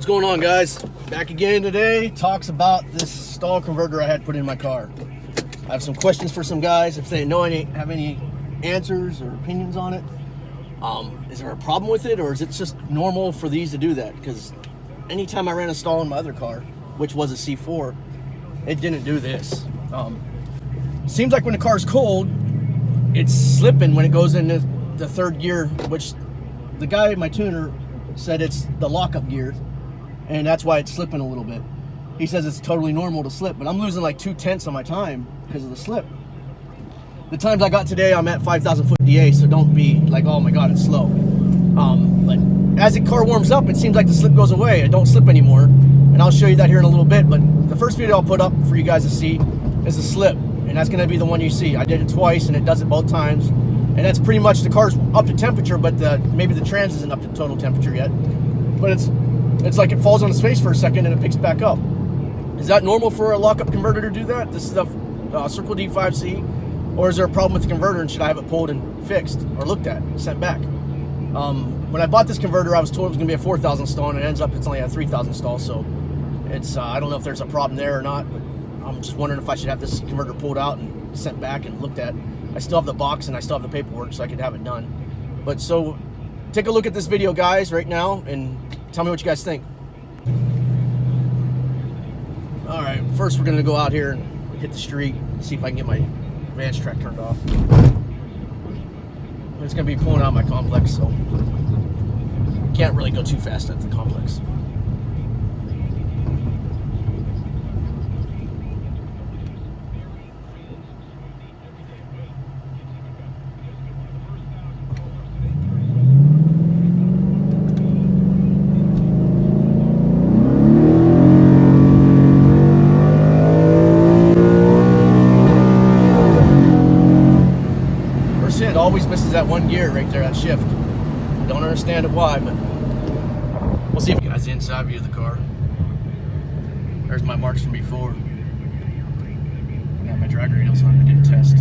What's going on, guys? Back again today. Talks about this stall converter I had put in my car. I have some questions for some guys. If they know any, have any answers or opinions on it. Is there a problem with it, or is it just normal for these to do that? Because anytime I ran a stall in my other car, which was a C4, it didn't do this. Seems like when the car's cold, it's slipping when it goes into the third gear, which the guy, my tuner, said it's the lockup gear, and that's why it's slipping a little bit. He says it's totally normal to slip, but I'm losing like 2/10 of my time because of the slip. The times I got today, I'm at 5,000 foot DA, so don't be like, oh my God, it's slow. But as the car warms up, it seems like the slip goes away. I don't slip anymore, and I'll show you that here in a little bit. But the first video I'll put up for you guys to see is the slip, and that's gonna be the one you see. I did it twice, and it does it both times. And that's pretty much, the car's up to temperature, but maybe the trans isn't up to total temperature yet. But it's like it falls on its face for a second and it picks back up. Is that normal for a lockup converter to do that? This is a Circle D5C, or is there a problem with the converter and should I have it pulled and fixed or looked at, sent back? When I bought this converter, I was told it was gonna be a 4,000 stall, and it ends up it's only a 3,000 stall. So it's I don't know if there's a problem there or not, but I'm just wondering if I should have this converter pulled out and sent back and looked at. I still have the box and I still have the paperwork, so I could have it done. But so take a look at this video, guys, right now, and tell me what you guys think. All right, first we're gonna go out here and hit the street, see if I can get my Vans track turned off. It's gonna be pulling out my complex, so can't really go too fast at the complex. It always misses that one gear right there, that shift. Don't understand it why, but we'll see. Guys, the inside view of the car. There's my marks from before. I got my drag radials on. I did a test.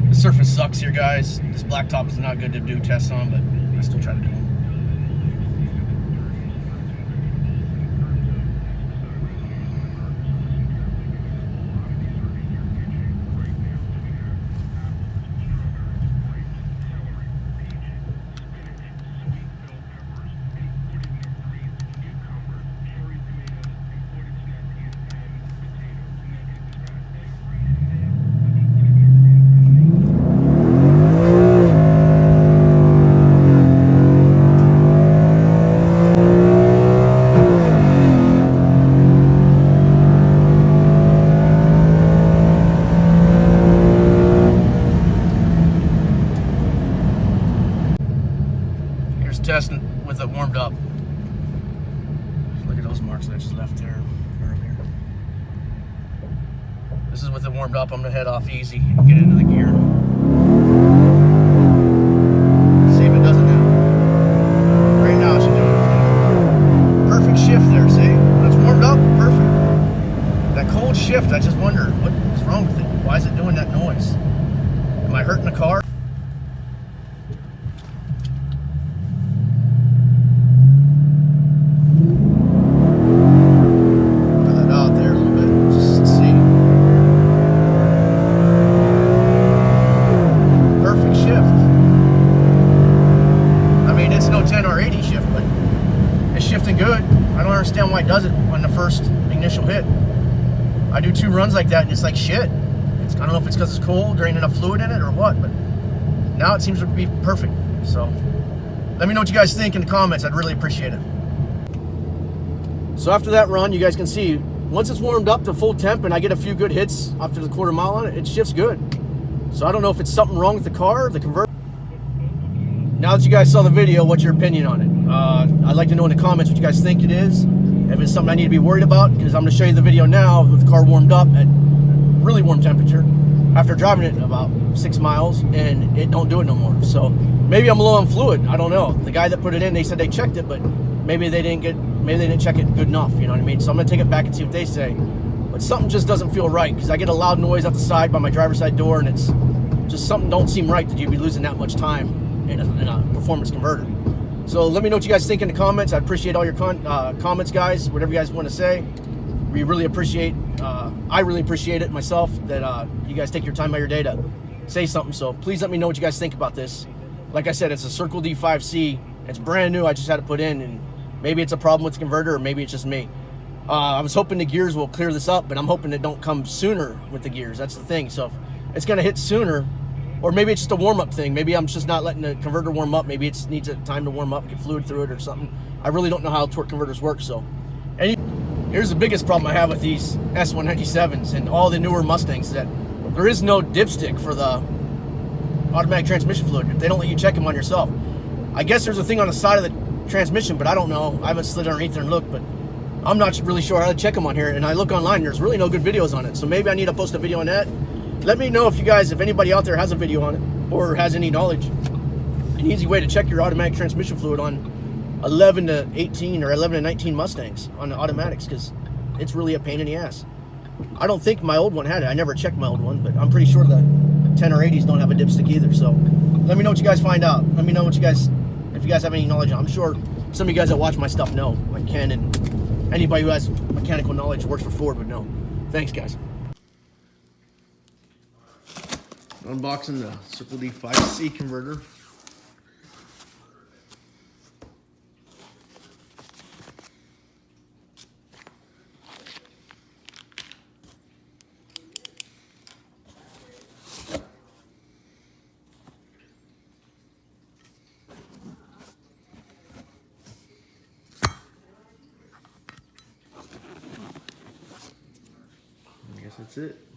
The surface sucks here, guys. This blacktop is not good to do tests on, but I still try to do them. Testing with it warmed up. Look at those marks that I just left there earlier. This is with it warmed up. I'm gonna head off easy and get into the gear. See if it doesn't now. Right now it should do it. Perfect shift there, see? When it's warmed up, perfect. That cold shift, I just wonder, what is wrong with it? Why is it doing that noise? Am I hurting the car? Shifting good. I don't understand why it does it on the first initial hit. I do 2 runs like that and it's like shit. I don't know if it's because it's cold, there ain't enough fluid in it or what, but now it seems to be perfect. So let me know what you guys think in the comments. I'd really appreciate it. So after that run, you guys can see once it's warmed up to full temp and I get a few good hits after the 1/4 mile on it, it shifts good. So I don't know if it's something wrong with the car, the converter. Now that you guys saw the video, what's your opinion on it? I'd like to know in the comments what you guys think it is. If it's something I need to be worried about, because I'm going to show you the video now with the car warmed up at really warm temperature after driving it about 6 miles, and it don't do it no more. So maybe I'm low on fluid. I don't know. The guy that put it in, they said they checked it, but maybe they didn't check it good enough. You know what I mean? So I'm going to take it back and see what they say. But something just doesn't feel right, because I get a loud noise out the side by my driver's side door, and it's just something don't seem right that you'd be losing that much time in a performance converter. So let me know what you guys think in the comments. I appreciate all your comments, guys. Whatever you guys want to say, we really appreciate. I really appreciate it myself that you guys take your time out of your day to say something. So please let me know what you guys think about this. Like I said, it's a Circle D5C. It's brand new. I just had to put in, and maybe it's a problem with the converter, or maybe it's just me. I was hoping the gears will clear this up, but I'm hoping it don't come sooner with the gears. That's the thing. So if it's going to hit sooner, or maybe it's just a warm-up thing. Maybe I'm just not letting the converter warm up. Maybe it needs a time to warm up, get fluid through it or something. I really don't know how torque converters work. So, and here's the biggest problem I have with these S197s and all the newer Mustangs, that there is no dipstick for the automatic transmission fluid. They don't let you check them on yourself. I guess there's a thing on the side of the transmission, but I don't know. I haven't slid underneath there and looked, but I'm not really sure how to check them on here. And I look online, there's really no good videos on it. So maybe I need to post a video on that. Let me know if anybody out there has a video on it or has any knowledge. An easy way to check your automatic transmission fluid on 11 to 18 or 11 to 19 Mustangs on the automatics, because it's really a pain in the ass. I don't think my old one had it. I never checked my old one, but I'm pretty sure the 10 or 80s don't have a dipstick either. So let me know what you guys find out. Let me know what you guys, if you guys have any knowledge. I'm sure some of you guys that watch my stuff know, like Ken and anybody who has mechanical knowledge, works for Ford, would know. Thanks, guys. Unboxing the Circle D5C converter. I guess that's it.